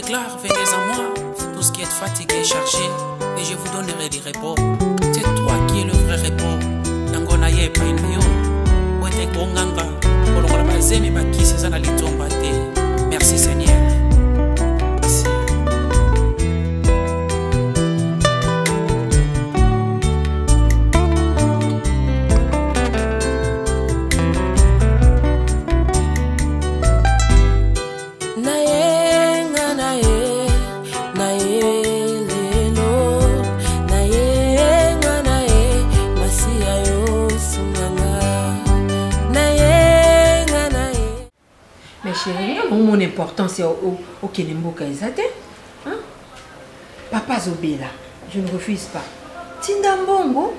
déclare, venez à moi, tout ce qui est fatigué et chargé, et je vous donnerai du repos. C'est toi qui es le vrai repos. Nangona ye pa inyo, wete bonganga, kolongola bazemi bakisi sana litomba te. Merci Seigneur. Merci. Chérie, mon importance c'est au Kenemboka Ezate. Papa Zobela, je ne refuse pas. Tinda Mbongo.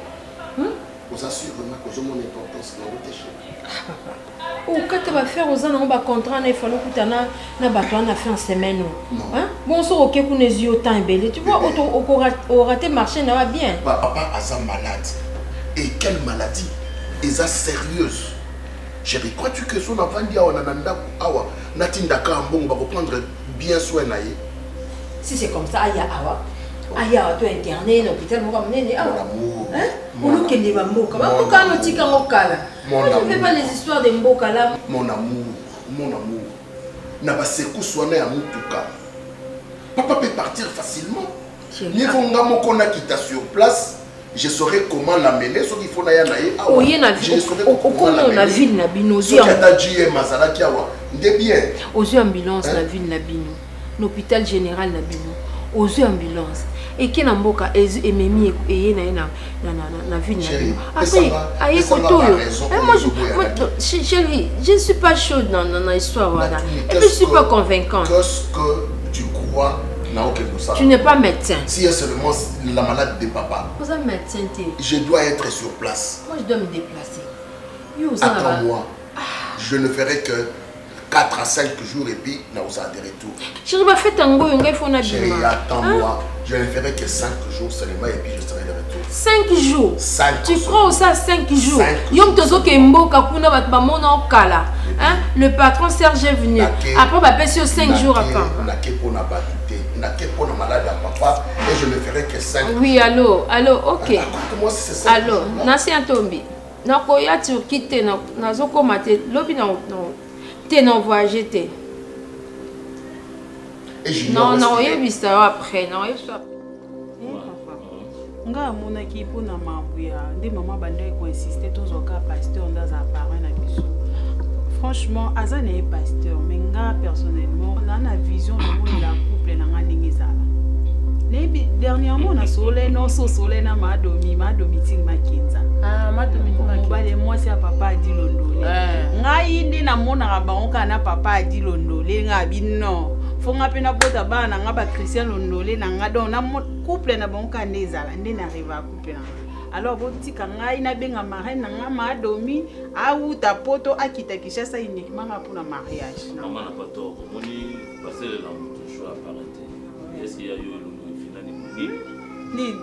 Vous assurez que mon importance dans votre chérie. Ah papa. Ou quand tu vas faire aux ans, on va contrat, il faut que tu aies fait en semaine. Bon, ça ok qu'on est autant belé. Tu vois, au raté marché n'a pas bien. Papa a malade. Et quelle maladie? Ils sont sérieuse. Chérie, crois-tu que son enfant dit awa natindaka mbongo va reprendre bien soin na ye? Si c'est comme ça, aya awa. Aya to interné l'hôpital mo ramener awa. Hein? Ou que les mboka. Ba mboka no tika ngokala. Moi je ne fais pas les histoires de mboka là. Mon amour. Na ba sekou soana ya mutuka. Papa peut partir facilement. Ni vonga moko na kita sur place. Je saurais comment l'amener, sauf qu'il faut n'aller naïe. Je saurais comment la ville n'a bino. Aux yeux ambulance la ville n'a bino. L'hôpital général n'a bino. Aux yeux ambulance. Et qui n'a mboka et memi et na ville n'a bino. Après, aïe kotoyo. Moi, chérie, je ne suis pas chaude dans l'histoire voilà. Et puis je ne suis pas convaincante. Qu'est-ce que tu crois? Tu n'es pas médecin. Si c'est seulement la malade de papa. Vous êtes médecin. Je dois être sur place. Moi, je dois me déplacer. Attends-moi. Je ne ferai que 4 à 5 jours et puis nous allons de retour. Chérie, Chérie, attends-moi. Je ne ferai que 5 jours seulement et puis je serai de retour. 5 jours? 5 tu crois au ça 5 jours? Le patron Serge est venu. Après, on va passer 5 jours après. Malade à papa et je ne ferai que 5 jours. Oui, allô, ok. Raconte-moi si c'est ça. Allô, Nasi Antombi. Nakoya Turquie, Nazoko Mate, Lobi non voyager. Non, il y a après. Non, il y a nga mona ki pona mabuya nde maman bande ko insister tozoka pasteur dans un parent na biso. Franchement azana est pasteur mais nga personnellement on a une vision de la couple na ngani zala. Nebi dernièrement na solé non so solé na madomi ting makinza. Ah madomi makinza. Bale moi c'est papa a dit londolé. Nga yindi na mona ka bangoka na papa a dit londolé nga bino. Fonga pena bota bana nga ba Christian londolé na nga don na couple na bangoka nezala ndé na arrive à couple na. Alors botika ngai na benga marraine nga madomi a uta poto akita Kinshasa uniquement pour le mariage. Maman n'a pas tort. Moni passer la mutu choix parenté. Est-ce qu'il y a eu le final ni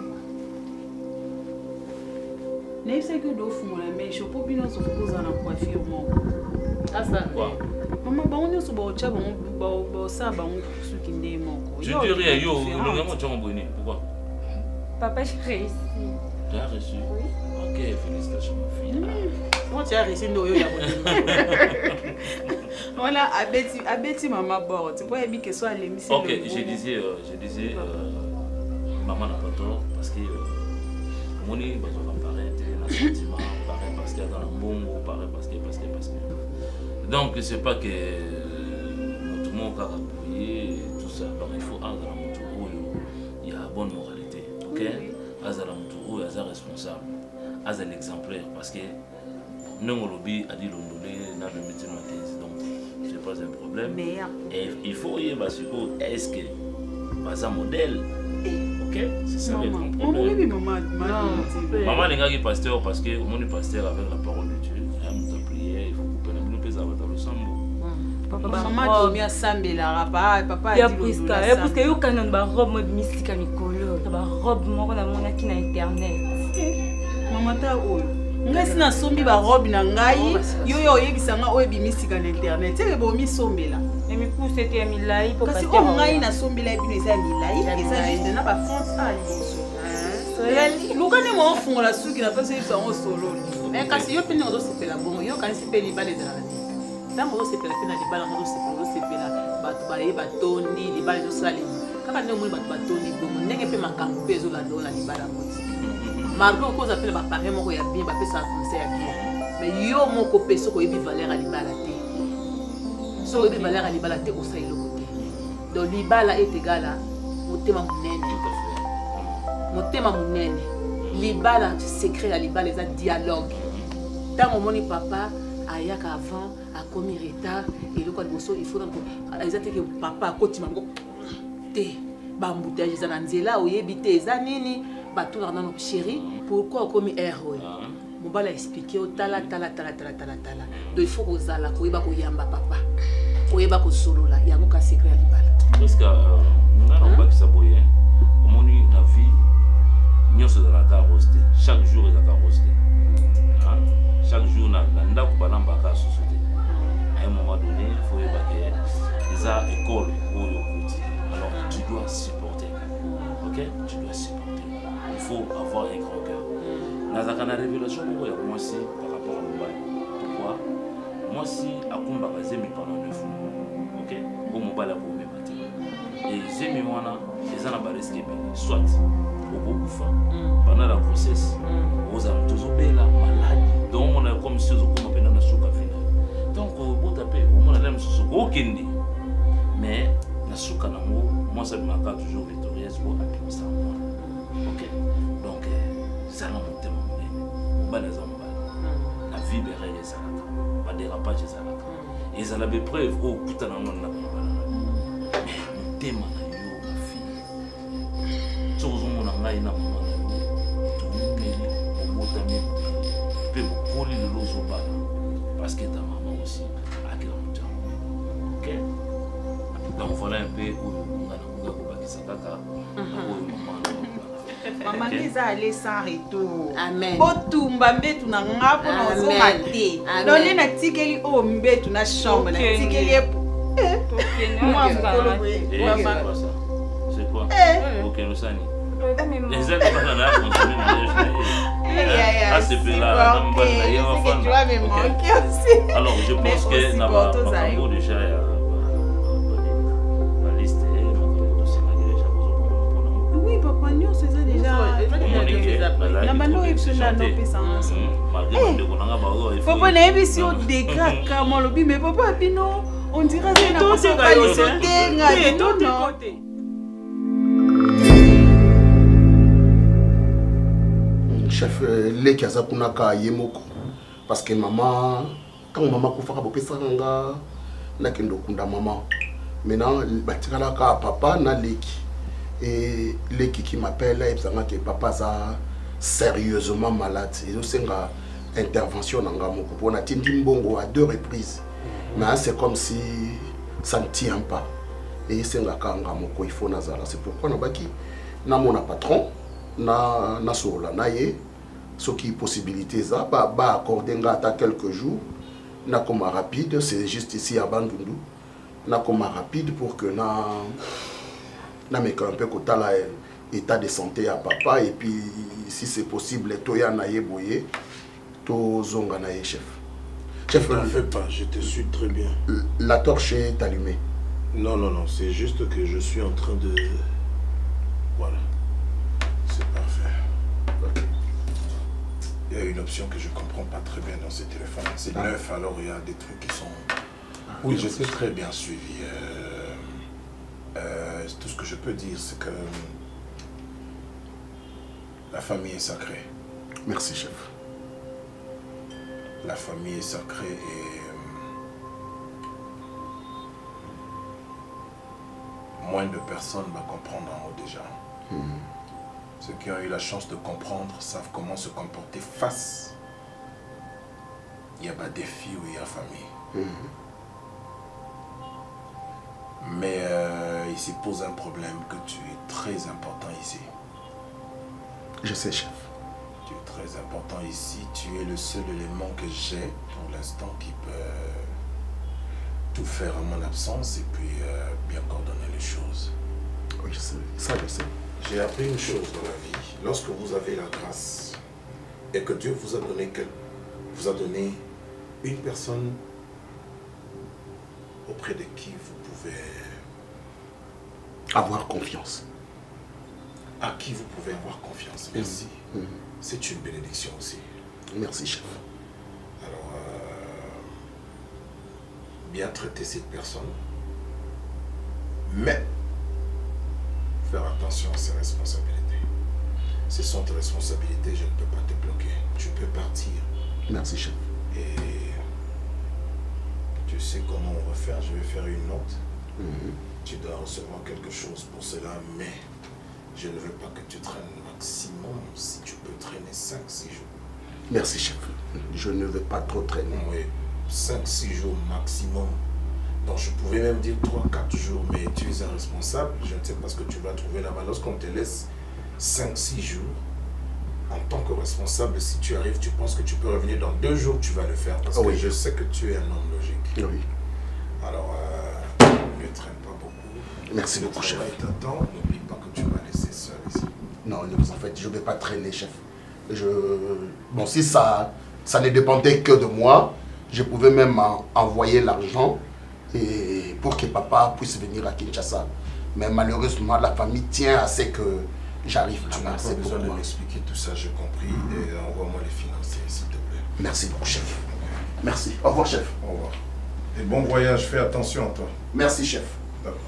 ne sais que do fumona mais je peux bien se poser na coiffure mon. Ah ça quoi? Maman ba on se ba ocha ba ça ba on suki ndé moko. Je dirais yo le gamin tu mboni pourquoi? Papa j'ai réussi. Tu as reçu? Oui. Ok, félicitations ma fille. Moi tu as reçu ndo yo ya bonne. Voilà abeti maman bord. Tu vois bien que soit l'émission. Ok, je disais maman n'a pas tort parce que moni bazo pareil na sentiment pareil parce qu'il y a dans le bongo pareil parce que donc c'est pas que tout le monde a appuyé tout ça donc il faut avoir il y a bonne moralité ok azala mutu aza responsable azala exemplaire parce que non lobby a dit londolé na le métier donc c'est pas un problème et il faut y parce que est-ce que pas un modèle ok c'est ça le grand problème oui maman n'est pas pasteur parce que on est pasteur avec la parole de Dieu il y a mutu prier il faut couper nous pesa dans le sambo papa maman domi asambela papa a dit londolé parce que yo kana ba robe mystique mikolo ba robe moko na mona ki na internet maman ta oyo ngai sina sombi ba robe na ngai yo yo yebisanga oyo bimisika na internet teke bo misombela mais pousse était milai pour kasi o ngai na sombela bino eza milai eza juste na ba font a liboso luka ne mo fungola suki na pesa yebisa ngo solo mais kasi yo pene ozosepela bongo yo kasi pe libala ezalaka te ntango ozosepela pe na libala ngo ozosepela bato baye batondi libala ezosalema kaka ndenge omoni bato batondi bongo ndenge mpe makambo mpe ezoladola libala moti margo okoza pele bapare moko ya bien bapesaka conseil ya bien mais yo moko mpe soki oyebi valeur ya libala te soki oyebi valeur ya libala te osala eloko te donc libala etegala motema monene motema monene libala secret ya libala eza dialogue ntango omoni papa ayaka avant akomi retard eloko ya liboso ifo eza teke papa akotima ngo te bambouteillage eza na nzela oyebi te eza nini batunaka nano chéri pourquoi okomi air oyo mobala expliqué otala tala donc il faut kozala koyeba koyamba papa koyeba kosolola yango ka secret ya libala parce que nga na obakisa boye omoni na vie nyonso ezalaka rose te chaque jour ezalaka rose te chaque jour na ndako balambaka susu te à un moment donné il faut yeba ke eza école oyo okuti alors tu dois supporter ok tu dois supporter il faut avoir un grand cœur nazaka na révélation moko ya mwasi par rapport à mobali pourquoi mwasi akumbaka zemi pendant 9 mois ok o mobali akomema te et zemi wana eza na bariske ebele soit okokufa pendant la grossesse ozala tozobela malade donc omona comme si ozokoma mpena na suka vina donc obota mpe omona la mosusu okokende mais na suka nango mwasi abimaka toujours victorieuse po abimisa mwana ok donc zala motema monene mobali aza mobali na vie berele ezalaka badérapage ezalaka ezala bepreuve oyo okuta nango na mobala mais motema na yo bafille soki ozomona ngai na mama na yo toumeli obotami mpe bokoli lelo ozobala parce que ta mama aussi akela moto yango ok donc voilà un peu oyo nga na koka kobakisa kaka oyo mama mama eza ale sans retour amen botumba mbetu na nga mpona ozonga te lole natikeli oyo mbetu na chambre natikeli c'est quoi ok nosani alors je pense que na makambo déjà ya baliste oui papa nyonso eza déjà na bando oyebisona nopesa papa nayebisi yo dekaka malobi mais papa bino on dirait que na kosopaliso te ngai nono chef leki aza kuna ka ye moko parce que maman quand maman kufaka bopesaka nga nakende okunda maman maintenant batikalaka papa na leki et leki qui m'appelle ebisanga ke papa aza sérieusement malade ezosenga intervention na nga moko mpona tindi mbongo à 2 reprises mais c'est comme si ça ne tient pas et esengaka nga moko il faut nazala c'est pourquoi nabaki namona patron na solola na ye soki possibilité za ba accorder nga ata quelques jours na koma rapide c'est juste ici à Bandundu na koma rapide pour que na meka un peu kotala état de santé à papa et puis si c'est possible toya na ye boye to zonga na ye chef ne fais pas, je te suis très bien. La torche est allumée. Non, c'est juste que je suis en train de... Voilà. C'est parfait. Okay. Il y a une option que je ne comprends pas très bien dans ces téléphones. C'est neuf, alors il y a des trucs qui sont... Oui, je suis très bien suivi. Tout ce que je peux dire, c'est que la famille est sacrée. Merci, chef. La famille est sacrée et moins de personnes vont comprendre en haut déjà. Ceux qui ont eu la chance de comprendre savent comment se comporter face. Il y a des défis où il y a famille. Mais il s'y pose un problème que tu es très important ici. Je sais, chef. Tu es très important ici. Tu es le seul élément que j'ai pour l'instant qui peut tout faire en mon absence et puis bien coordonner les choses. Oui, je sais. Ça, je sais. J'ai appris une chose dans la vie. Lorsque vous avez la grâce et que Dieu vous a donné une personne auprès de qui vous pouvez avoir confiance. À qui vous pouvez avoir confiance. Merci. C'est une bénédiction aussi. Merci, chef. Alors, bien traiter cette personne, mais faire attention à ses responsabilités. Ce sont tes responsabilités, je ne peux pas te bloquer. Tu peux partir. Merci, chef. Et tu sais comment on va faire. Je vais faire une note. Tu dois recevoir quelque chose pour cela, mais je ne veux pas que tu traînes maximum. Si tu peux traîner 5-6 jours. Merci, chef. Je ne veux pas trop traîner. Oui, 5-6 jours maximum. Donc je pouvais même dire 3-4 jours, mais tu es un responsable. Je ne sais pas ce que tu vas trouver là-bas. Lorsqu'on te laisse 5-6 jours, en tant que responsable, si tu arrives, tu penses que tu peux revenir dans 2 jours, tu vas le faire. Parce que je sais que tu es un homme logique. Oui. Alors, ne traîne pas beaucoup. Merci beaucoup, chef. T'attends, n'oublie pas que tu m'as laissé seul ici. Non, en fait, je ne vais pas traîner, chef. Bon, si ça ne dépendait que de moi, je pouvais même envoyer l'argent et pour que papa puisse venir à Kinshasa. Mais malheureusement, la famille tient à ce que j'arrive là-bas. Tu n'as pas besoin de m'expliquer tout ça, j'ai compris. Et envoie-moi les financiers, s'il te plaît. Merci beaucoup, chef. Merci. Au revoir, chef. Au revoir. Et bon voyage, fais attention à toi. Merci, chef. D'accord.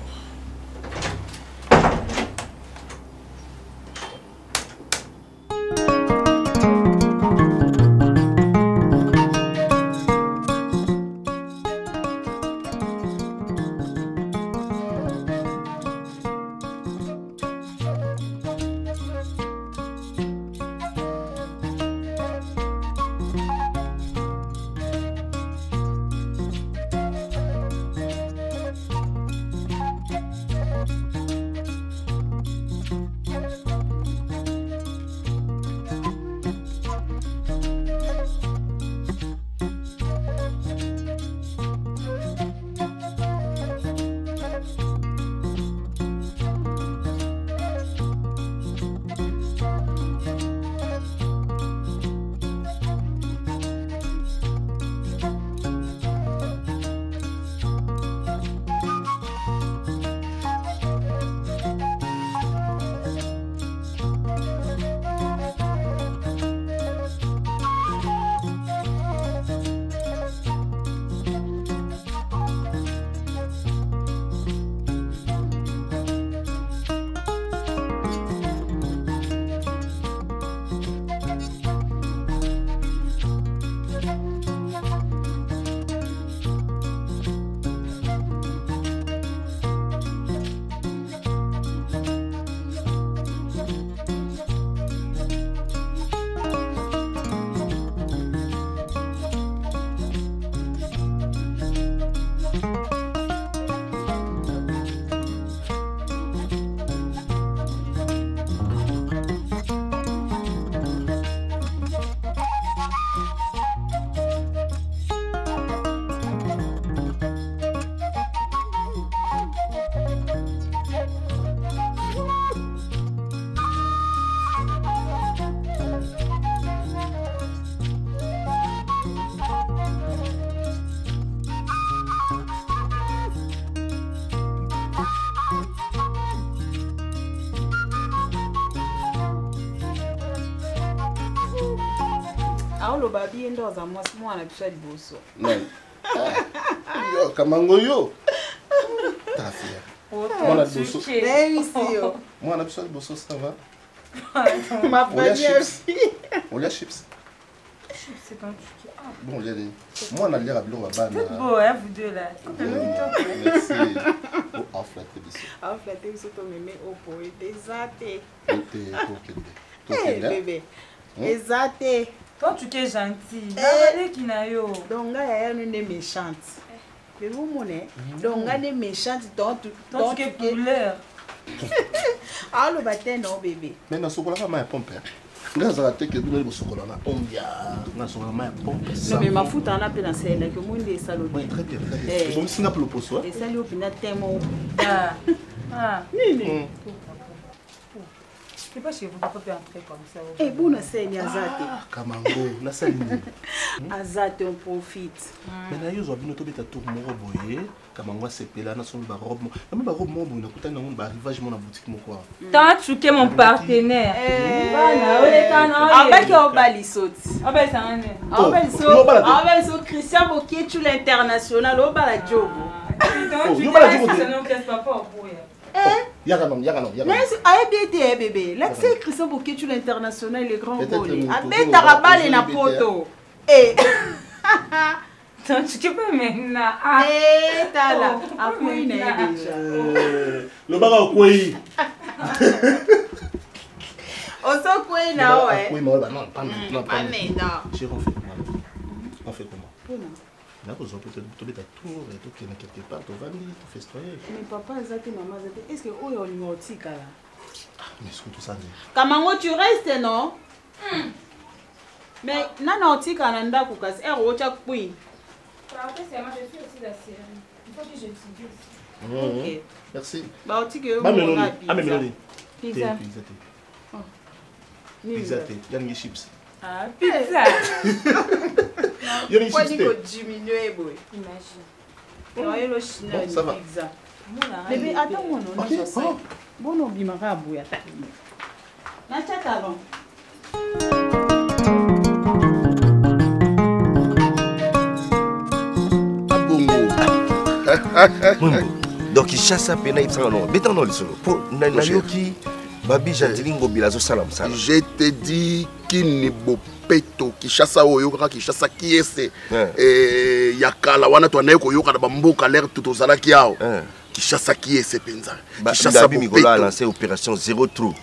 aoloba bien ndoza mwasi mwana biso ya liboso yo kamango yo tafia mwana liboso mwana biso ya liboso ça va ma famille on lia chips c'est quand tu bon on lia des mwana lia la biloko bana tout beau hein vous deux là merci oh aflaté biso aflaté biso to meme opo ezate bébé ezate. Toi, tu es gentil. Donc, elle est méchante. Mais vous, donc, elle est méchante. Donc, tu es couleur. Ah, le bâton, non, bébé. Mais non, c'est quoi la pompe? Grâce à la tête que vous avez au chocolat, on y a Non, mais ma fout en appel dans celle-là que moi, des salauds. Oui, très bien, très bien. Bon, c'est un peu le poste, des salauds, puis n'a tellement. Ah, Nini. c'est pas chez vous, vous pouvez entrer comme ça. Eh, bon, c'est une azate. Ah, Kamango, na saline. Azate, on profite. Mais là, ils ont bien autobé ta tour mon roboyer. Kamango, c'est là, na son barobe. Mais barobe, moi, on a coûté un arrivage, mon boutique, mon quoi. T'as choqué mon partenaire. Avec au balisot. Ah ben, ça en est. Au balisot, Christian Bokier, tu l'international, au baladio. Donc, tu dis, ça ne casse pas pour Yaganom. ABD, bébé. Là, c'est Christian Bokier, tu l'international, les grands volets. Avec Tarabal et Napoto. Eh. Donc, tu peux maintenant. Eh, t'as là. Après, il est déjà. Le bar au Koué. On s'en Koué, là, ouais. Oui, mais non, pas maintenant. Pas maintenant. Chérie, on fait comment? Là, vous avez peut-être trouvé ta tour et tout, quelque part, tu vas venir, tu fais festoyer. Mais papa, maman, est-ce que vous avez un numéro de là? Mais est-ce que tout ça n'est... Comment tu restes, non? Mais, non, tu as koukas, oui. Après, c'est moi, je suis aussi la série. Il faut que j'étudie aussi. Ok. Merci. Bah, tu que Mélodie. Pizza. Pizza. Il y a des chips. Ah, pizza. Il y a des chips. Diminuer, boy. Imagine. Bon, ça va. Bébé, attends, mon nom. Ok. Bon, on bimara à bouya. N'achète avant. Donc Kinshasa pena ipsanga non beta non lisolo po na yoki babi jantilingo bilazo salam salam. Je te dis Kini Bopeto Kinshasa oyo kaka Kinshasa kiese yakala wana to na yoko yoka na bamboka l'air tout ozala kiao Kinshasa kiese penza Kinshasa Bopeto a lancé opération 0 trou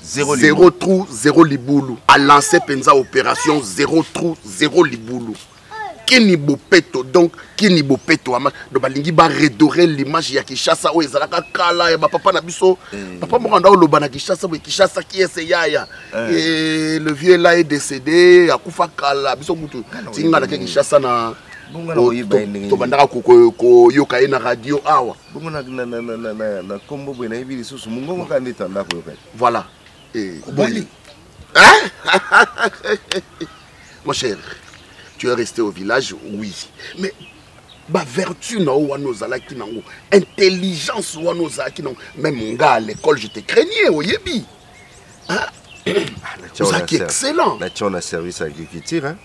0 trou 0 libulu a lancé penza opération 0 trou 0 libulu. Kini Bopeto, donc Kini Bopeto, donc balingi ba redorer l'image ya Kinshasa o ezalaka kala ya papa na biso papa mokanda o loba na Kinshasa bo Kinshasa qui est yaya et le vieux là est décédé akufa kala biso mutu tinga na Kinshasa na to bandaka ko yoka na radio awa bongo na kombo bwe na ibili susu mungongo ka ndeta ndako yoka voilà boli mon cher. Tu es resté au village, oui. Mais ma vertu, intelligence, même mon gars à l'école, je te craignais, au Yébi. C'est excellent. Là, tu as un service agriculture. Hein?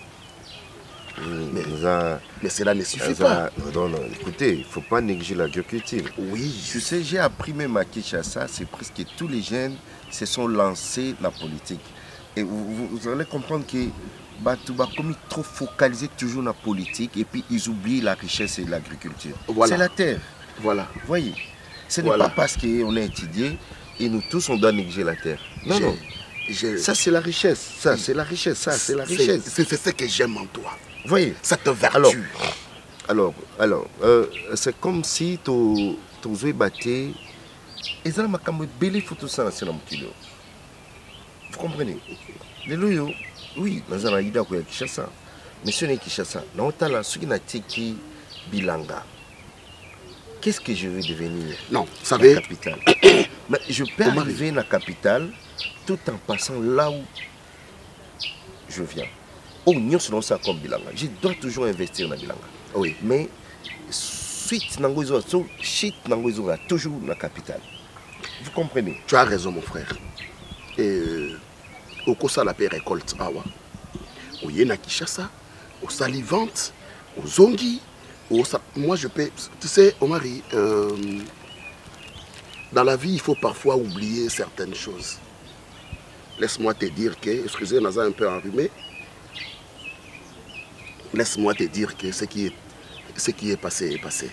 Mais cela ne suffit pas. Non, écoutez, il ne faut pas négliger l'agriculture. Oui. Tu sais, j'ai appris même à Kinshasa, c'est presque tous les jeunes se sont lancés dans la politique. Et vous allez comprendre que comme ils trop focalisés toujours dans la politique et puis ils oublient la richesse et l'agriculture. Voilà. C'est la terre. Voilà. Vous voyez, ce n'est pas parce qu'on a étudié et nous tous on doit négliger la terre. Non, non. Ça c'est la richesse. Ça c'est la richesse. Ça c'est la richesse. C'est ce que j'aime en toi. Vous voyez, cette vertu. Alors, c'est comme si tu as battu et ça m'a comme belé photo ça dans le kilo. Vous comprenez? Oui, nous avons idée de Kinshasa. Mais ce n'est Kinshasa. Nous avons ce qui n'a tiki bilanga. Qu'est-ce que je veux devenir? Non, vous savez. La capitale. Mais je peux arriver dans la capitale tout en passant là où je viens. Oh, nous sommes ça comme bilanga. Je dois toujours investir dans bilanga. Oui. Mais suite nangozo, shit nangozo toujours dans la capitale. Vous comprenez? Tu as raison, mon frère. Et au Kosa la paix récolte awa. Au Yena Kinshasa, au Salivante, au Zongi, moi je peux. Tu sais, Omari, dans la vie, il faut parfois oublier certaines choses. Laisse-moi te dire que, excusez, Naza un peu enrhumé. Laisse-moi te dire que ce qui est passé est passé.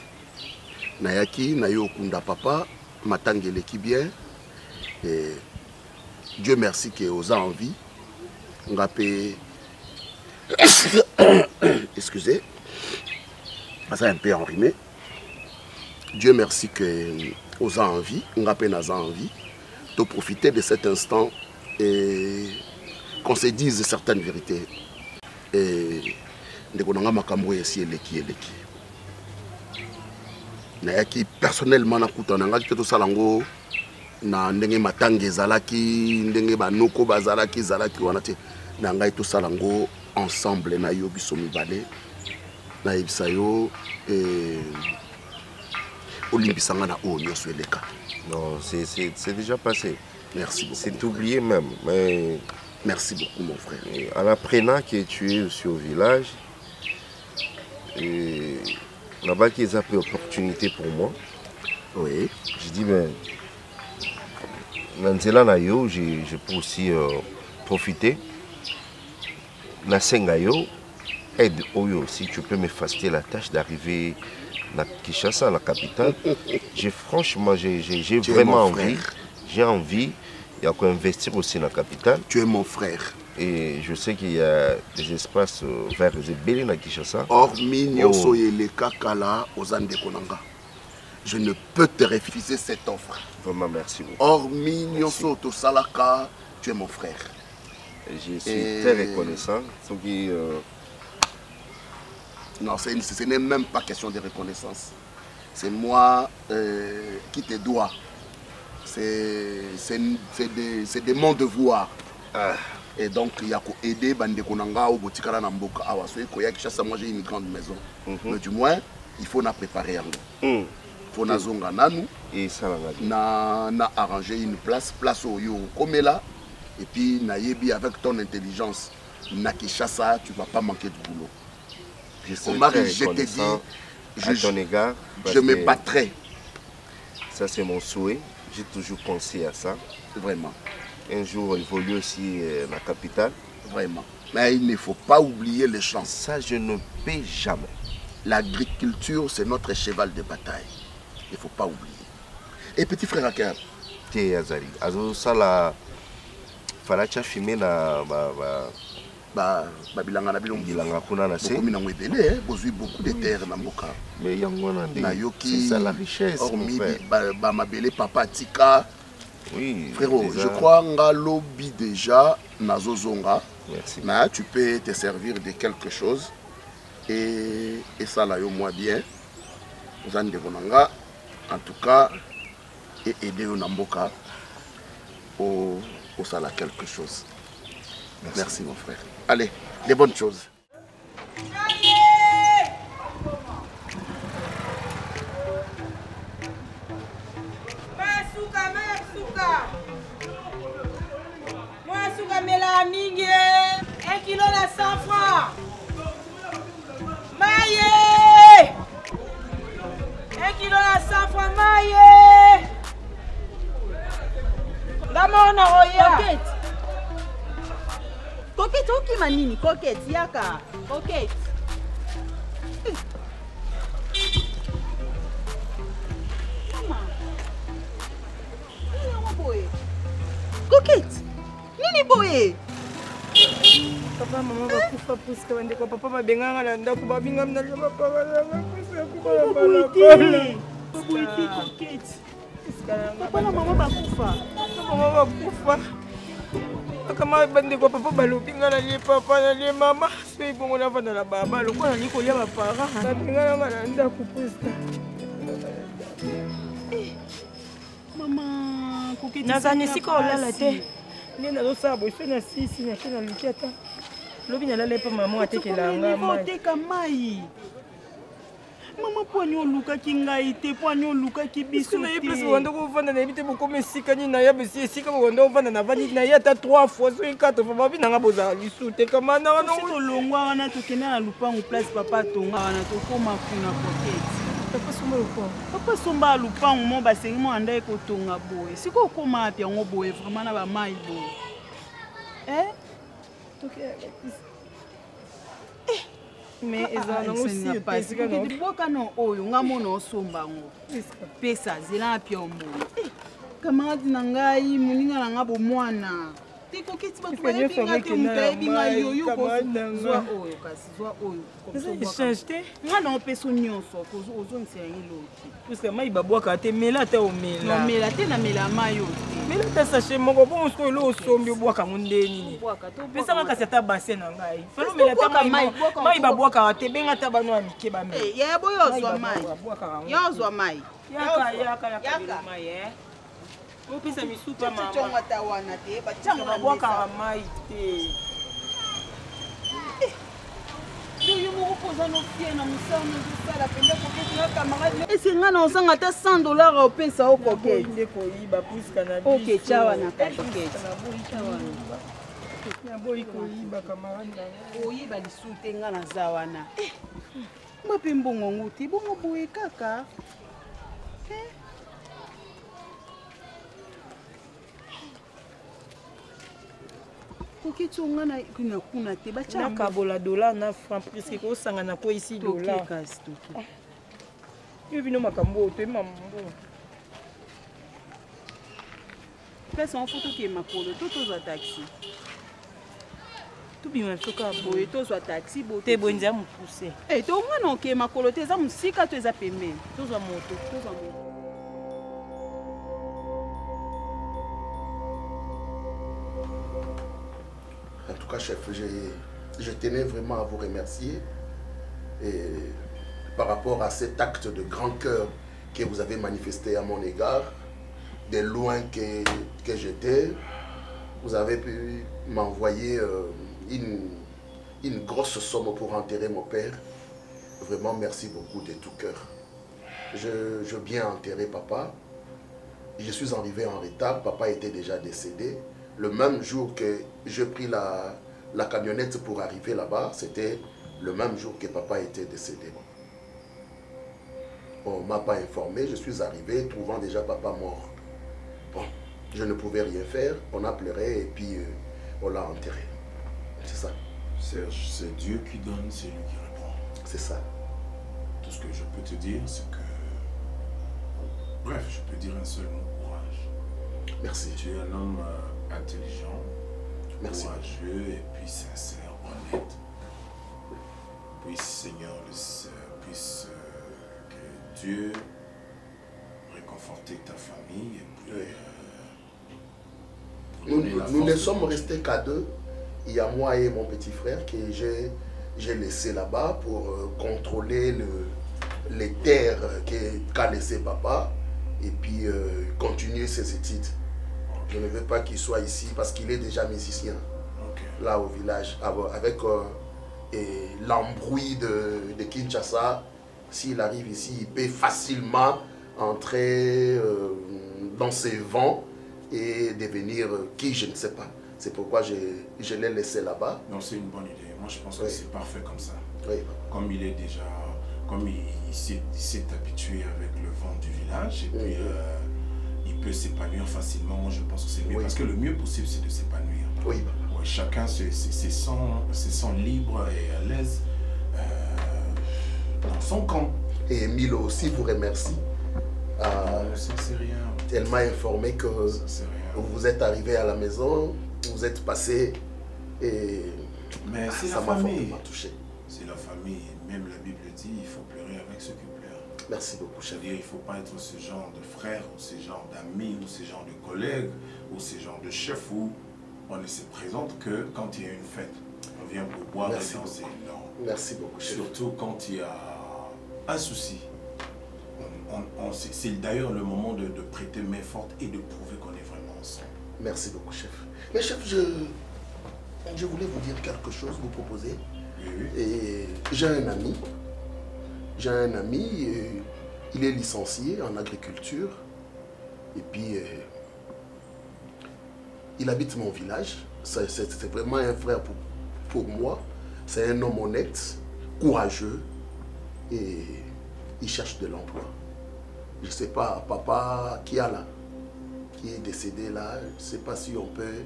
Nayaki, Nayo Kunda Papa, Matangele qui bien. Et Dieu merci que aux envies, on a payé. Excusez, ça un peu enrhumé. Dieu merci que aux envies, on a payé nos envies, de profiter de cet instant et qu'on se dise certaines vérités. Et ndeko makambo ici eleki. Nayaki personnellement nakuta nangaki to salango na ndenge matange zalaki ndenge banoko bazalaki zalaki wana te nangai to salango ensemble na yo biso mibale na ibisayo olimbisanga na o nyoso eleka. Non, c'est déjà passé. Merci beaucoup. C'est oublié même. Mais merci beaucoup mon frère. En apprenant que tu es aussi au village, là-bas qu'ils ont pris opportunité pour moi. Oui. Je dis ben Nanzela na yo, je peux aussi profiter. Na Sengayo, aide Oyo, si tu peux me faciliter la tâche d'arriver à Kinshasa, la capitale. Franchement, j'ai vraiment envie. J'ai envie. Il y a qu'à investir aussi dans la capitale. Tu es mon frère. Et je sais qu'il y a des espaces verts et belés à Kinshasa. Hormis Nyoso et les Kakala aux Andekonanga. Je ne peux te refuser cette offre. Vraiment, merci beaucoup. Hormis Nyoso Tosalaka, tu es mon frère. Je suis très reconnaissant. Non, ce n'est même pas question de reconnaissance. C'est moi qui te dois. C'est de mon devoir. Et donc, il y a qu'à aider Bandekonanga ou Botikara Namboka. Moi, j'ai une grande maison. Mais du moins, il faut la préparer. Il faut na zonga nanou et na arranger une place au yo comme là. Et puis, na yebi avec ton intelligence, na Kinshasa, tu ne vas pas manquer de boulot. Je te dis, à ton égard, je me battrai. Ça, c'est mon souhait. J'ai toujours pensé à ça. Vraiment. Un jour, évoluer aussi la capitale. Vraiment. Mais il ne faut pas oublier les champs. Ça, je ne peux jamais. L'agriculture, c'est notre cheval de bataille. Il ne faut pas oublier. Et petit frère Aker. T'es Azali. Azo, ça, la... Falacha fumé na... Bilanga na bilongo. Bilanga kuna na se. Beaucoup de terres na mboka. Mais yangwana c'est ça la richesse. Hormis mabele papa tika. Oui. Frérot, déjà... je crois nga lobby déjà nazozonga. Merci. Mais tu peux te servir de quelque chose et ça là yo moi bien. Vous en devonanga en tout cas et aider au namboka au sala quelque chose. Merci mon frère. Allez, les bonnes choses. Mela mingi 1 kilo na 100 francs. Maye 1 kilo na 100 francs maye. Ngamona oya. Coquette okima nini coquette yaka. Coquette. Coquette. Nini boye? Papa maman va kufa puisque wende ko papa mabenganga na ndako babinga mna le papa na kufa coquette. Papa na maman va kufa. Maman va kufa. Kama bande ko papa balobinga na le papa na le mama c'est bon na vanda la baba lo ko na liko ya ba para. Babinga na ndako puisque. Maman coquette. Nazani siko lala te. Nina do sabo ifena sisi na kena likiata. Lobi na lala pa maman atekelanga mai. Oteka mai. Maman poani oluka ki ngai te poani oluka ki biso. Na yepeso wanda ko vanda na ebite bokome sika ni na ya besi sika wanda vanda na vandi na ya ta 3 fois so 4 fois babi na ngaboza lisu te kama na wana to longwa wana to kena na lupangu place papa tonga wana to koma kuna coquette. Papa somba lupangu mo basengi mo anda ekotonga boye. Siko koma apia ngo boye vraiment na ba mai boye. Mais ezana aussi pesika no. Boka no oyo ngamona osomba ngo. Pesa zela apia ombo. Camarade na ngai muninga na ngabo mwana. te koketi bato bayebinga te moto ayebinga yoyo kozwa oyo kasi zwa oyo échange te mwana opesa nyonso ozongisela yeloki puisque mai babwaka te mela ata omela nomela te namela mai oyo mela ata sachet moko po mosuku elo osombi obwaka ngo ndeni pesanga kasi ata basin na ngai falomela ata mai babwakaka te benga ata bano ya mike bamela yaya boyo ozwa mai yo ozwa mai yaka mai opesa misupa mama ata wana te babwakaka mai te yo moko koza nofie na mosala nozosala pende koketi na camarade esi nga na ozanga ata $100 opesa o koketi nde koyiba puiska na oketya wana kakoketi naboyi koyiba camarade oyiba lisu te nga naza wana mba mpe mbongongo te bongo boye kaka koketi onga na kuna te nakabola $1 na franc presque kosangana po isi $. Yo bino makambo oyo toyeba mambo pesa mfo tokee makolo to tozwa taxi tobima soka boye tozwa taxi te boye nzela mopuse to omwana okee makolo te eza mosika to eza pembeni tozwa moto En tout cas, chef, je tenais vraiment à vous remercier et par rapport à cet acte de grand cœur que vous avez manifesté à mon égard, de loin que j'étais, vous avez pu m'envoyer une grosse somme pour enterrer mon père. Vraiment, merci beaucoup de tout cœur. Je veux bien enterrer papa. Je suis arrivé en retard, papa était déjà décédé. Le même jour que j'ai pris la camionnette pour arriver là-bas, c'était le même jour que papa était décédé. On ne m'a pas informé, je suis arrivé trouvant déjà papa mort. Bon, je ne pouvais rien faire, on a pleuré et puis on l'a enterré. C'est ça. Serge, c'est Dieu qui donne, c'est lui qui répond. C'est ça. Tout ce que je peux te dire, c'est que... Bref, je peux dire un seul mot, courage. Merci. Tu es un homme intelligent, merci, courageux et puis sincère, honnête. Puisse Seigneur, puisse que Dieu réconforter ta famille et puis nous ne sommes restés qu'à deux. Il y a moi et mon petit frère que j'ai laissé là-bas pour contrôler les terres qu'a laissé papa et puis continuer ses études. Je ne veux pas qu'il soit ici parce qu'il est déjà musicien, là au village, avec l'embrouille de Kinshasa. S'il arrive ici, il peut facilement entrer dans ses vents et devenir qui, je ne sais pas. C'est pourquoi je l'ai laissé là-bas. Non, c'est une bonne idée. Moi, je pense que c'est parfait comme ça. Oui. Comme il est déjà, comme il s'est habitué avec le vent du village et puis il peut s'épanouir facilement. Moi, je pense que c'est mieux parce que le mieux possible, c'est de s'épanouir. Oui. Ouais, chacun se sent libre et à l'aise dans son camp. Et Milo aussi vous remercie. C'est rien. Elle m'a informé que vous êtes arrivé à la maison, vous êtes passé et mais c'est ça m'a fortement touché. C'est la famille. Même la Bible dit il faut pleurer avec ceux qui pleurent. Merci beaucoup, chef. Il ne faut pas être ce genre de frère, ou ce genre d'amis, ou ce genre de collègue, ou ce genre de chef où on ne se présente que quand il y a une fête. On vient pour boire et danser. Non. Merci beaucoup, chef. Surtout quand il y a un souci. C'est d'ailleurs le moment de prêter main forte et de prouver qu'on est vraiment ensemble. Merci beaucoup, chef. Mais chef, je voulais vous dire quelque chose, vous proposer. Oui. Et j'ai un ami. Il est licencié en agriculture. Et puis, il habite mon village. C'est vraiment un frère pour moi. C'est un homme honnête, courageux. Et il cherche de l'emploi. Je ne sais pas, papa qui est décédé là, je ne sais pas si on peut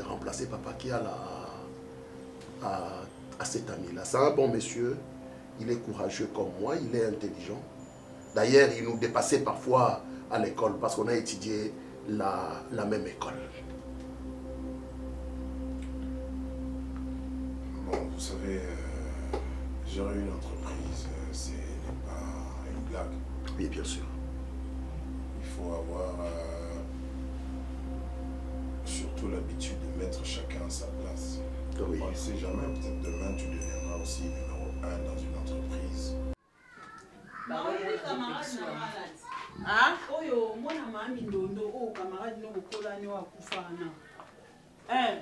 remplacer papa qui a là à cet ami-là. C'est un bon monsieur, il est courageux comme moi, il est intelligent. D'ailleurs, il nous dépassait parfois à l'école parce qu'on a étudié la même école. Vous savez, gérer une entreprise, ce n'est pas une blague. Oui, bien sûr. Il faut avoir surtout l'habitude de mettre chacun à sa place. Oui. On ne sait jamais, peut-être demain tu deviendras aussi numéro 1 dans une entreprise. Ah, oyo mwana mami ndondo o camarade no kola ni wa kufana.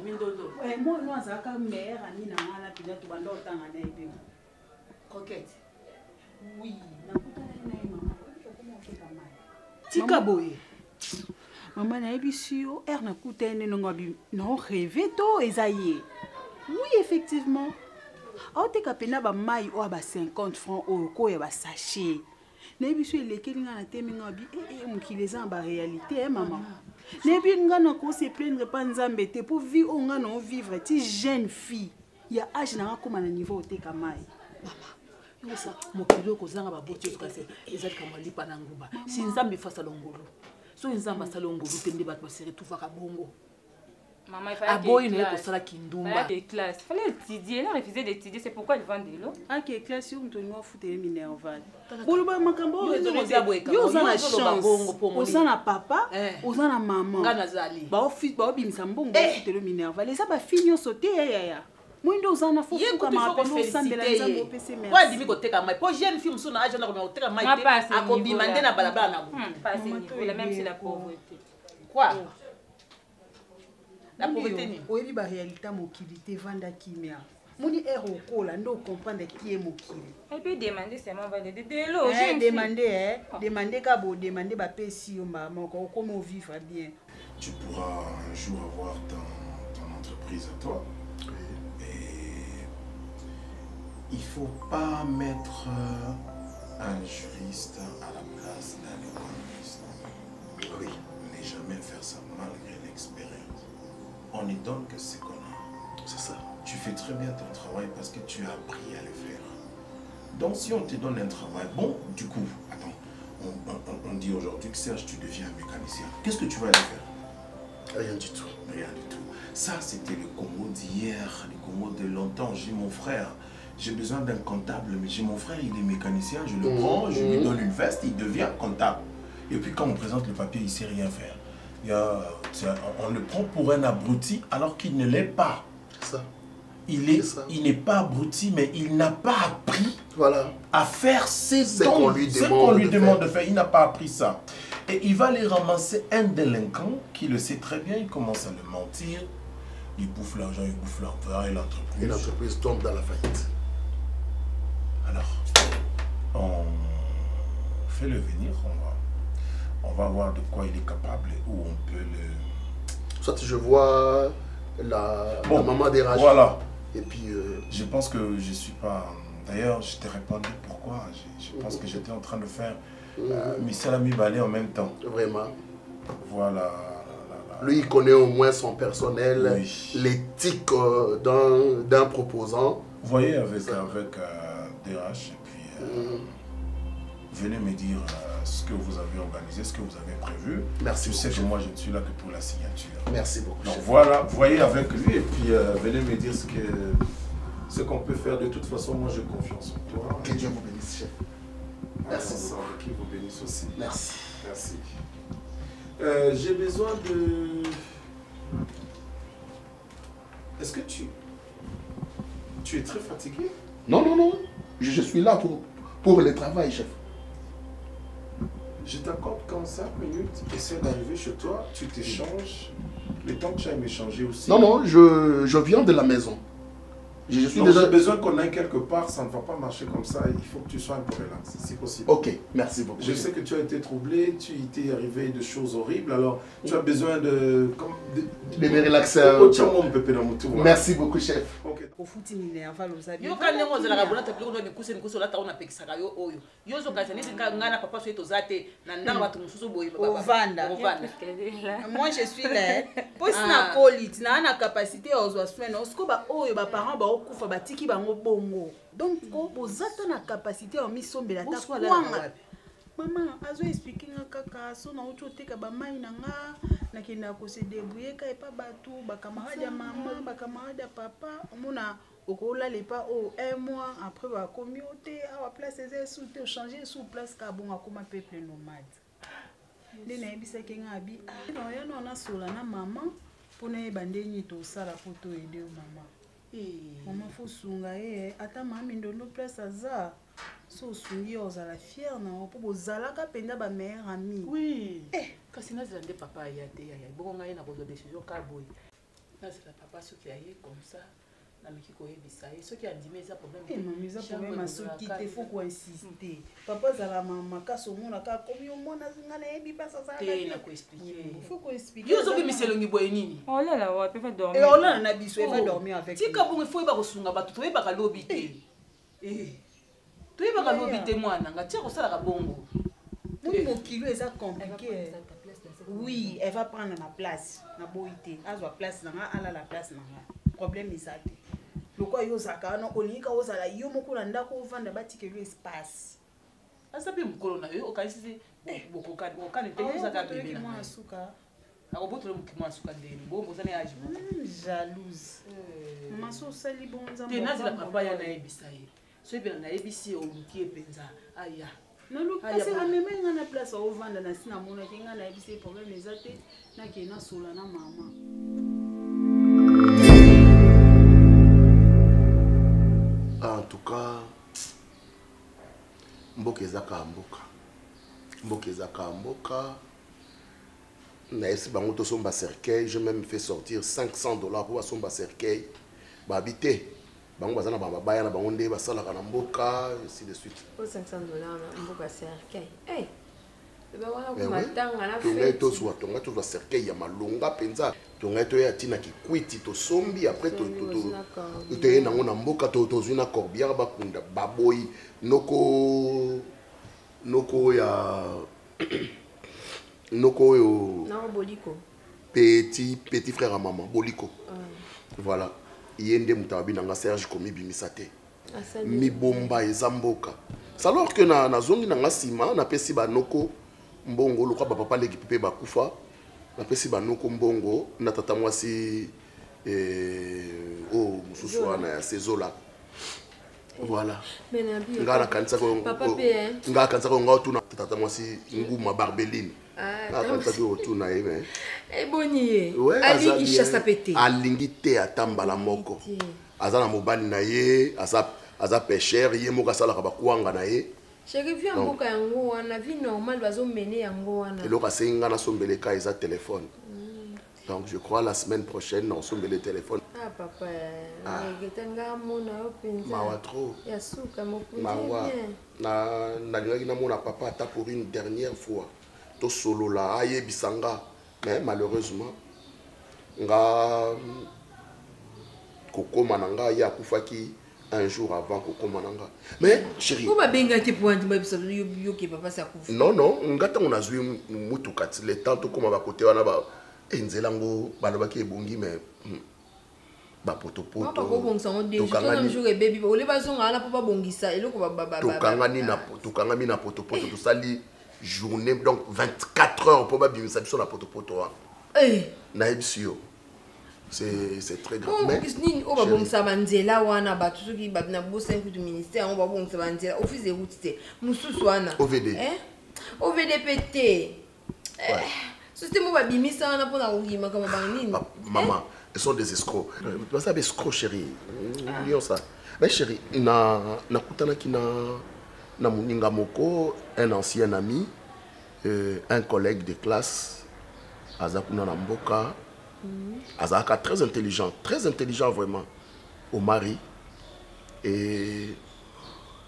Mindondo. Ouais, moi no azaka mère ani na ngala pila to bando tanga na ibe. Coquette. Oui, na kutana na mama. Comment on fait camarade? Tika boye. Maman na ebisi yo na kutene no ngabi no rêver to ezaye. Oui, effectivement. Aho te kapena ba mai o ba 50 francs o ko ya ba sachet. Na biso elekeli nga na temi nga bi mokili eza ba réalité maman. Na bi nga na ko se plaindre pas nzambe te pour vivre o nga na vivre ti jeune fille. Ya âge na koma na niveau te kamai. Maman. Yo sa mokili ko zanga ba boti to kase ezali kama lipa na nguba. Si nzambe fasa longolo. So nzambe asala ngolo te ndi bato basere tufaka bongo. Maman, il fallait classe. Il fallait étudier. Elle a refusé d'étudier. C'est pourquoi elle vend de l'eau. Ah, quelle classe? On te doit foutre les minervales. Papa, aux maman. Bah, fils, bah, bim sambon, foutre le minerval. Les abats finissent sauter. Mwindo uzana fufu kama apendo sandela nzambo pese merci. Kwa dimi koteka mai. Po jeune fille msuna aje na koteka mai te akobima ndena balabala na bu. Pas c'est même si la pauvreté. Quoi? La pauvreté ni. Oyebi ba réalité mokili te vanda kimia. Moni ero kola ndo comprendre qui est mokili. Elle peut demander seulement va de l'eau. Demander kabo demander ba pesi yo maman ko comment vivre bien. Tu pourras un jour avoir ton entreprise à toi. Il ne faut pas mettre un juriste à la place d'un économiste. Oui. Ne jamais faire ça malgré l'expérience. On ne donne que ce qu'on a. C'est ça. Tu fais très bien ton travail parce que tu as appris à le faire. Donc si on te donne un travail, bon, du coup, attends, on dit aujourd'hui que Serge, tu deviens un mécanicien. Qu'est-ce que tu vas aller faire? Rien du tout. Rien du tout. Ça, c'était le Congo d'hier, le Congo de longtemps. J'ai mon frère. J'ai besoin d'un comptable, mais j'ai mon frère, il est mécanicien, je le prends, je lui donne une veste, il devient comptable. Et puis quand on présente le papier, il ne sait rien faire. On le prend pour un abruti alors qu'il ne l'est pas. Ça. Il n'est pas abruti, mais il n'a pas appris à faire ce qu'on lui demande de faire. Il n'a pas appris ça. Et il va aller ramasser un délinquant qui le sait très bien, il commence à le mentir. Il bouffe l'argent, il bouffe l'argent et l'entreprise. Et l'entreprise tombe dans la faillite. Alors, on fait le venir, on va voir de quoi il est capable et où on peut le... Soit je vois la maman des rages. Voilà. Et puis... Je pense que je ne suis pas... D'ailleurs, je t'ai répondu pourquoi. Je pense que j'étais en train de faire Missalami Balé en même temps. Vraiment. Voilà. Lui, il connaît au moins son personnel, l'éthique d'un proposant. Vous voyez, avec DH, et puis venez me dire ce que vous avez organisé, ce que vous avez prévu. Merci. Je sais que moi, je ne suis là que pour la signature. Merci beaucoup. Donc voilà, vous voyez avec lui, et puis venez me dire ce qu'on peut faire. De toute façon, moi, j'ai confiance en toi. Que Dieu vous bénisse, chef. Merci. Qu'il vous bénisse aussi. Merci. Merci. J'ai besoin de... Est-ce que tu es très fatigué? Non, non, non. Je suis là pour le travail, chef. Je t'accorde comme 5 minutes. Essaie d'arriver chez toi. Tu t'échanges. Le temps que tu ailles m'échanger aussi. Non, non. Je viens de la maison. J'ai besoin qu'on aille quelque part, ça ne va pas marcher comme ça. Il faut que tu sois un peu relax, si possible. Ok, merci beaucoup. Je sais que tu as été troublé, tu t'es arrivé de choses horribles, alors tu as besoin de me relaxer. Merci beaucoup, chef. Moi je suis là. Kufa batiki bango bongo donc ko bozata na capacité en misombela ta kwanga maman azo expliquer kaka so na ucho teka ba mai nanga na kina ko se débrouiller ka pa batu ba camarade ya maman ba camarade ya papa mona okola les pas au un mois après va communauté à place des sous te changer sous place ka bon akoma peuple nomade les na ebisa kenga abi non ya non na sola na maman pour na bandeni to sala photo aider maman maman faut sunga ata mami ndono place aza so sungi ozala fier na po bozala ka penda ba meilleure amie oui kasi na zande papa ya te ya bonga na bozo décision ka boy na c'est papa ce qui aille comme ça na miki ko yebisa ce qui a dit mais ça problème mais ça problème à ce qui te faut ko insister papa zala mama ka so mona ka komi o mona zinga na yebi pas ça ça na ko expliquer faut ko expliquer yo zo bi miselongi boy nini oh là là ouais peut dormir et on a na biso elle va dormir avec tika bon il faut ba ko sunga ba to yeba ka lobi te to yeba ka lobi te mwana nga tia ko sala ka bongo mon kilo est compliqué. Oui, elle va prendre ma place. Na boité, a sa place na ala la place na. Problème est ça. Le quoi yo saka no olinga ozala yo moko landa ko vanda batike le espace. Asa pe mukolo na yo okasi boko ka te saka bébé na. Moi suka. Ako boto le mukimo suka ndeni. Bo bozane age moko. Jalouse. Maman so sali bonza. Te nazi la papa ya na ebisa ye. So ebe na ebisi o luki epenza. Aya. Non, parce que même dans la place où on vend dans la cinéma, on a des problèmes mais ça na qui na sola na maman. En tout cas, mboka na esi bango to somba cercueil, j'ai même fait sortir $500 pour somba cercueil ba habiter. Bango bazana ba baya na bango nde basala kana mboka ainsi de suite. Pour $500 na mboka cercueil. Eh. Ba wana ko matanga na fête. Tonga to cercueil ya malonga penza. Tonga to ya tina ki kwiti to sombi après to yena ngona mboka to zuna corbière ba kunda baboy noko ya noko yo na boliko. Petit frère à maman boliko. Voilà. Yende mutabi nanga Serge komi bimisate mi bomba ezamboka alors que na zongi nanga sima na pesi ba noko mbongo lokwa ba papa leki pepe bakufa na pesi ba noko mbongo na tata mwasi mususu wana ya sezola voilà ngala kanisa ko ngala kanisa ko ngautu na tata mwasi nguma barbeline kanisa ko tuna ebe Eboniye, alingi chassa pété. Alingi te atambala moko. Azana mobali na ye, aza pêcheur, ye moka sala ka bakuanga na ye. Chéri vi mboka yango wana vie normal bazo mener yango wana. Et loka senga na sombele ka eza téléphone. Donc je crois la semaine prochaine on sombele téléphone. Ah papa, ngetenga mona yo penza. Mawa trop. Ya suka mokuji. Mawa. Na ngaki na mona papa ta pour une dernière fois. To solo la aye bisanga. Mais malheureusement, Koko Mananga y a koufaki un jour avant Koko Mananga. Mais chérie. Pourquoi benga te point yo ki papa sa koufa? Non non, ngata on a joué mutukati le temps to koma ba côté wana ba enzelango baloba ki ebongi mais ba potopoto. Papa ko bongisa on déjà un jour et baby ba ole bazonga na papa bongisa eloko ba. Tokanga mi na potopoto to sali journée donc 24 heures pour bien ça sur la potopoto na ebisio c'est très grave mais ni o ba bongisa banzela wana ba tusuki ba na bo 5 du ministère on ba bongisa banzela office de route te mususu wana OVD OVDPT système ba bimisa wana pour na ngima kama banini maman ils sont des escrocs tu sais escrocs chérie oublions ça mais chérie na kutana kina na muninga moko un ancien ami un collègue de classe azakuna na mboka azaka très intelligent vraiment au mari et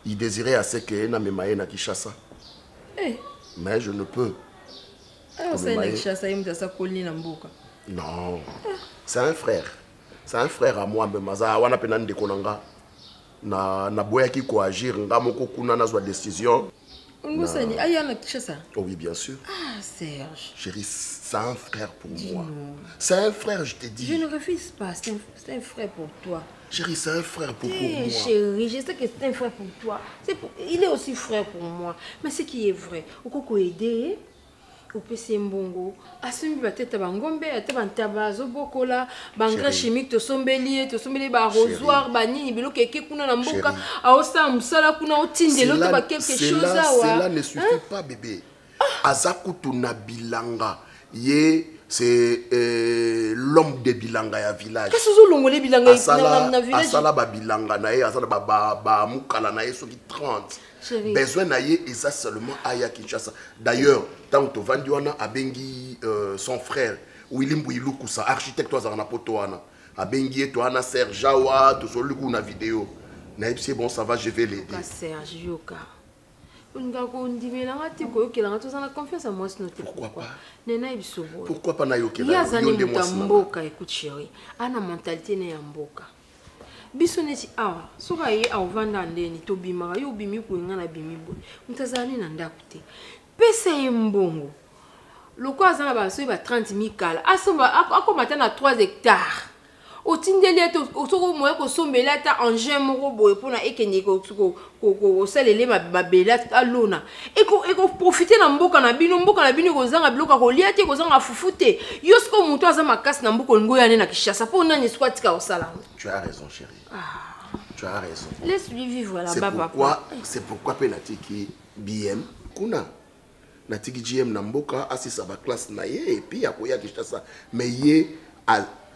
il désirait assez que na memaye na Kinshasa mais je ne peux non c'est un frère à moi mbemaza wana pena ndekonanga na boyaki ko agir ngamoko kuna na zwa décision oui bien sûr. Ah Serge chérie c'est un frère pour moi c'est un frère je te dis je ne refuse pas c'est un frère pour toi chérie c'est un frère pour moi chérie je sais que c'est un frère pour toi il est aussi frère pour moi mais ce qui est vrai au coco aider opesi mbongo asombi bateta bangombe ate bantaba azobokola bangrais chimique tosombeli barosoir banini biloko eke kuna na mboka aosala mosala kuna otindela otoba quelque chose awa. Cela ne suffit pas bébé. Azakutu na bilanga ye c'est l'homme de bilanga ya village. Qu'est-ce que vous voulez bilanga na village? Asala ba bilanga na ye asala ba mukala na ye soki 30. Besoin na ye et ça seulement aya Kinshasa. D'ailleurs, tant que vandi wana abengi son frère William Bouiloukusa architecte wa na poto wana. Abengi to ana Serge Jawa to soluku na vidéo. Na c'est bon ça va je vais l'aider. Serge Yoka. Pourquoi pas? Pourquoi pas Nayoke? Il y a des mboka, écoute chérie, ana mentalité na mboka. Bisoneti awa, soka ye avanda ndeni to bima yo bimi ko ngana bimi bo. Mutazani na ndakute. Pesa mbongo. Loko azana ba so ba 30,000 kala. Asomba akomata na 3 hectares. Otindeli eto osoko moye ko sombela ta engin moko boye pona ekende ko salele mabela alona eko profiter na mboka na bino ko zanga biloka ko lia te ko zanga fufute yosko muto aza makasi na mboka ngo yane na Kinshasa pona ni squatika osala. Tu as raison chérie. Tu as raison. Laisse-lui vivre là-bas papa. C'est pourquoi penatiki BM kuna natiki GM na mboka asisa ba classe na ye et puis akoya Kinshasa mais ye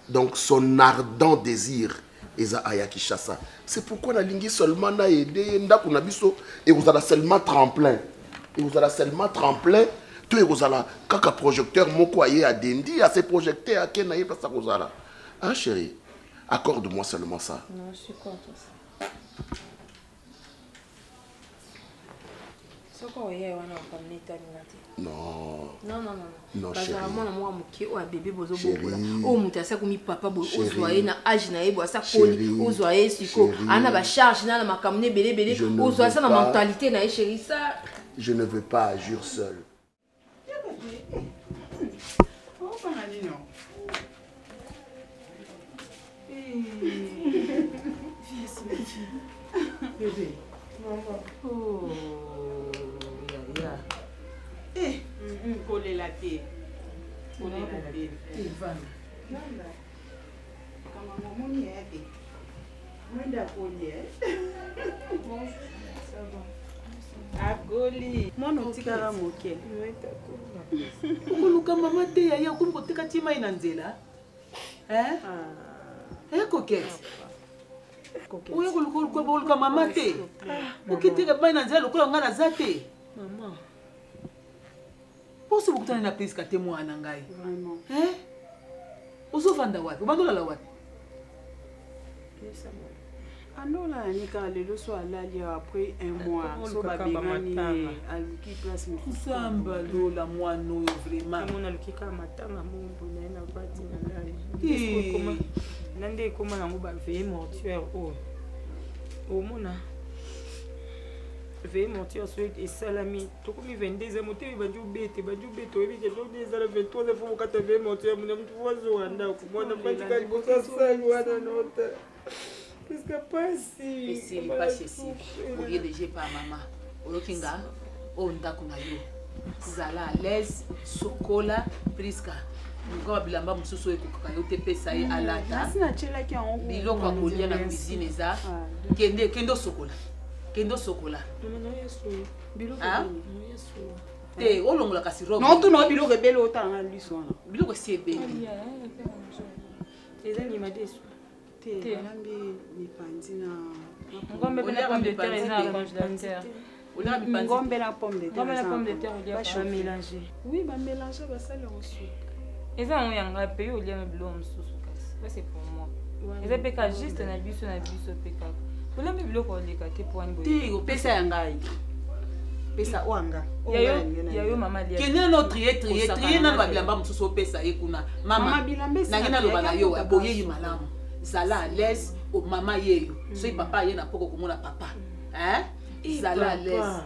donc son ardent désir eza aya Kinshasa. C'est pourquoi la lingi seulement na aider ndako na biso et vous allez seulement tremplin. Et vous allez seulement tremplin. Tout et vous allez kaka projecteur moko aye a dendi à ces projecteurs à ken aye passa kozala. Ah chérie, accorde-moi seulement ça. Non, je suis contre ça. Non. Non, chérie. Oh, mutasa komi papa bo ozoye na âge na ebo asa koni ozoye siko ana ba charge na makamne belé ozoye sa na mentalité na chérie ça. Je ne veux pas agir seul. Bébé. Oh. Coller la tête. Coller la tête. Comment mon y est? Moi d'accord Agoli. Moi non tikala moke. Ukuluka mama te ya kumko tika tima inanzela. Coquette. Oye kuluka boluka mama te. Ukitika ba inanzela lokula ngana zate. Maman. Posso bukutana na place ka témoin na ngai. Vraiment. Uzovanda wapi? Ubandola la wapi? Anola nika lelo so alali après un mois. So ba bengani aliki place mo. Samba lola mwana oyo vraiment. Mona lukika matanga mumbu na na bati na lali. Comment nande comment nango ba veiller mortuaire o. O mona. Veille monter ensuite et salami. Tout comme il 22 ans, monter il va jouer bête, il va jouer bête. Il va jouer des années 23 ans, il faut que tu veilles monter. Mon ami, tu vois, Zoanda, moi, on n'a pas dit qu'il faut que ça soit dans notre. Qu'est-ce que passe ici? C'est pas ceci. Vous voyez déjà par maman. Olokinga, on t'a connu. Zala à l'aise, sokola, priska. Ngo bilamba mususu ekoka yo te pesa ye alata. Sina chela ki en bilo kwa kolia na cuisine za. Kendo sokola. Kendo sokola. Bilo te olongola kasi robe. Non, tu no bilo rebelle autant à lui sona. Bilo ko si ebe. Les amis m'a déçu. Te nambi mi pandina. Ngombe bena pomme de terre na congélateur. Ngombe la pomme de terre. Ngombe la pomme de terre on va mélanger. Oui, ba mélanger ba ça le reçu. Et ça on yanga payer au lien blanc mususu kasi. Ça c'est pour moi. Et ça peka juste na biso peka. Pour la biblo ko leka te pour ani boye. Ti pesa yanga. Pesa wanga. Ya yo mama lia. Kenya no trier na ba bilamba mususu pesa ekuna. Mama bilamba na ngena lo bana yo boye yi malamu. Zala à l'aise au maman yeyo. So papa ye na poko komona papa. Zala à l'aise.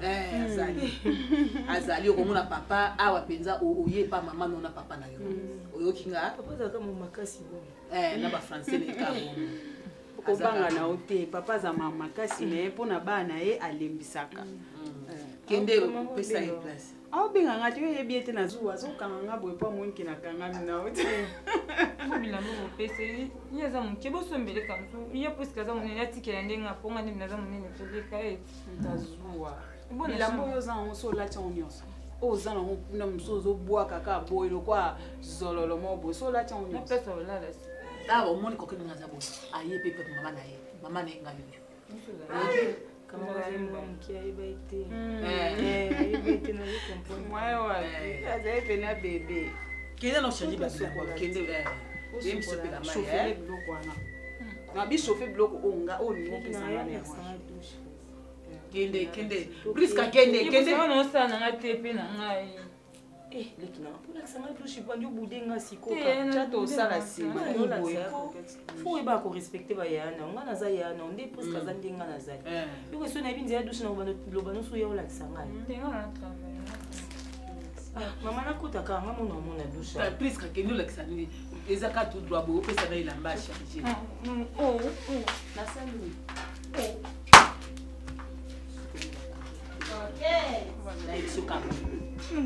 Azali komona papa awa penza oye pa maman nona papa na yo. Oyo kinga papa za kama makasi bon. Na ba français ne ka bon. Kobanga na ote papa za mama kasi ne pona bana ye alembisaka. Kende pesa ye place. Ah benga ngati yo yebi ete na zuwa zo kanga ngabo epa monki na kanga mina wote. Bila mo pesa ya za mke bo sombele kamso. Ya puska za munene atikela ndenga ponga ndi na za munene toleka e tazuwa. Bila mo yo za so la cha onyoso. Oza na na msozo bwa kaka boy lo kwa zololo mo bo so la cha onyoso. Na pesa wala la. Ah bon moni kokeni ngaza bo. Aye pepe mama na ye. Mama na nga yo. Kama wazimba mkia ibaite. Ibaite na yo comprendre. Moi ouais. Azaye pena bébé. Kende no changer ba soko kende Yem sope la chauffer bloc wana. Na bi chauffer bloc onga oni mo pesa na ne. Kende. Priska kende. No sa na ngatepe na ngai. Lekina pour la sanga douche pas du boudé nga sikoka. Chato sala si. Faut ba ko respecter ba yana. Nga na za yana onde priska za ndinga na za. Yo so na bi nzia douche na lobano so ya ola sanga. Ndinga na travail. Maman na kota ka nga mona mona douche. Priska kende la kisani. Ezaka tout droit bo pesa na ilamba charger. Oh. Na salu.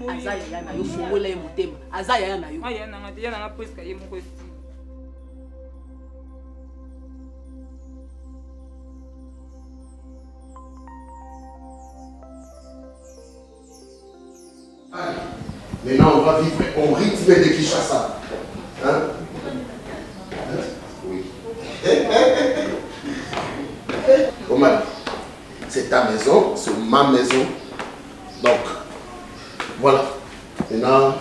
Azaya na yo fongola ye motema. Azaya na yo. Aya na ngati ya na presque ye moko si. Maintenant, on va vivre au rythme de Kinshasa. Hein? Oui. Omar, c'est ta maison, c'est ma maison. Donc, voilà. Maintenant,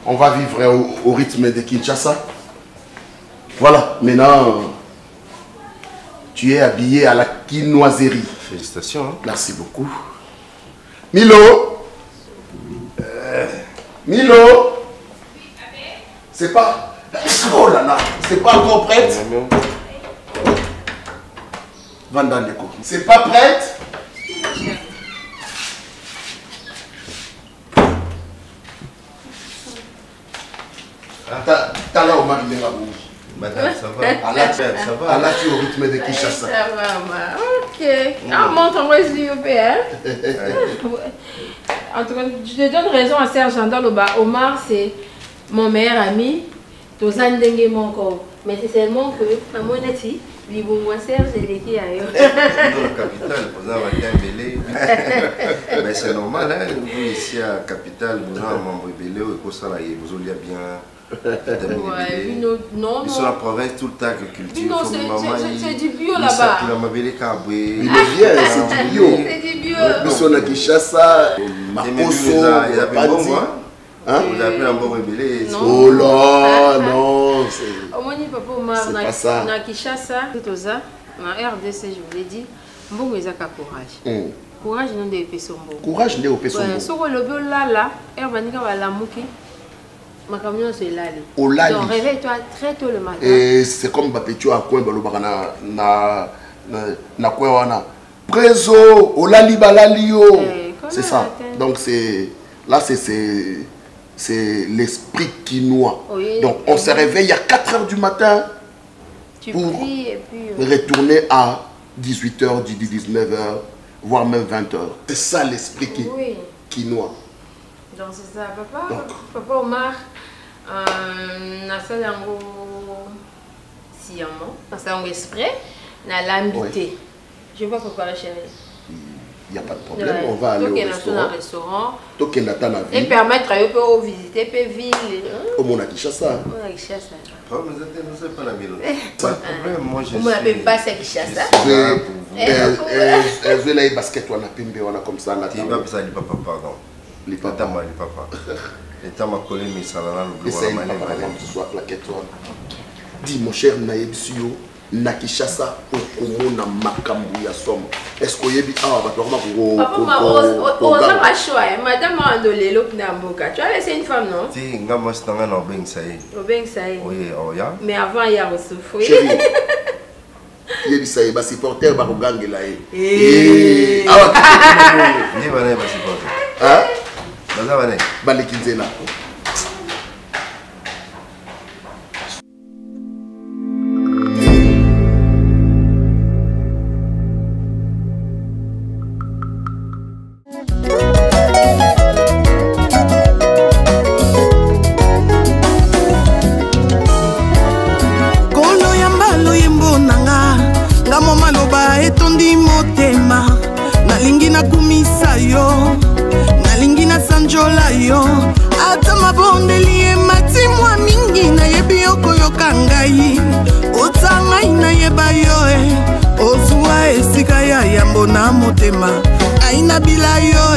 on va vivre au rythme de Kinshasa. Voilà. Maintenant, tu es habillé à la quinoiserie. Félicitations. Hein? Merci beaucoup. Milo. Milo. C'est pas... Oh là là. C'est pas encore prête. Vandandeko. C'est pas prête. T'as là au mari de la bouche. Madame, ça va? Ça va. Allah, tu es au rythme de Kinshasa. Ça va, ma. Ok. Ah, montre-moi s'il vous plaît. En tout cas, je te donne raison à Serge Andaloba. Omar, c'est mon meilleur ami. Tozan dengue mon corps. Mais c'est seulement que, ma monnaie, Libongo Serge, elle était ailleurs. Dans la capitale, vous avez un belé. Mais c'est normal, hein? Vous ici à la capitale, vous avez un membre belé, vous avez bien. Ouais, non. Ils sont la province tout le temps que culture. Non, c'est du bio là-bas. Il est bien, c'est du bio. C'est du bio. Ils sont à Kinshasa, Makoso, Pandi. Vous avez appelé un bon rebelle. Oh là, non. Au moins, papa Omar, c'est pas ça. Na Kinshasa, Toza, na RDC, je vous l'ai dit, bon, ils ont courage. Courage, non, de Pesombo. Courage, de Pesombo. Sur le bio là, Herbanika va la mouki. Ma camion c'est lali. Donc réveille-toi très tôt le matin. Et c'est comme Bapetio à coin na wana. Prezo, olali balalio. C'est ça. Donc c'est là c'est l'esprit quinois. Oui, donc on se réveille à 4 h du matin pour pries et puis retourner à 18 h, 19 h, voire même 20 h. C'est ça l'esprit quinois. Donc c'est ça, papa Omar, nasalango sciemment, nasalango exprès, na l'ambité. Je vais préparer chérie. Il n'y a pas de problème, on va aller au restaurant. Et permettre à eux de visiter les villes. Au Mona Kinshasa. Au Kinshasa. Pas la ville. Pas de problème, moi je suis. On m'appelle pas ça Kinshasa. Elle veut les baskets, on a pimé, on a comme ça. Tu vas pas ça, il papa, pardon. Les papa, les papa. Les temps m'a collé, mais ça va le bloc. Dis mon cher Naïbsio, Nakishasa, Okomona Makambu ya somme. Est-ce que yebi ah bah toi Papa, ma choix, madame Andolelo Namboka. Tu as laissé une femme non? Si, nga moi c'est un Obeng Saï. Obeng Saï. Oui, oh ya. Mais avant il y a souffert. Yebi Saï, bah supporter bah gangue là. Ah. Ni bana bah supporter. Hein? Baza bana. Balikinzela. nalingi nakumisa yo nalingi nasanjola yo ata mabondeli emati mwa mingi nayebi yo koyoka ngai ota ngai nayeba yo ozwa esika ya yambo na motema aina bila yo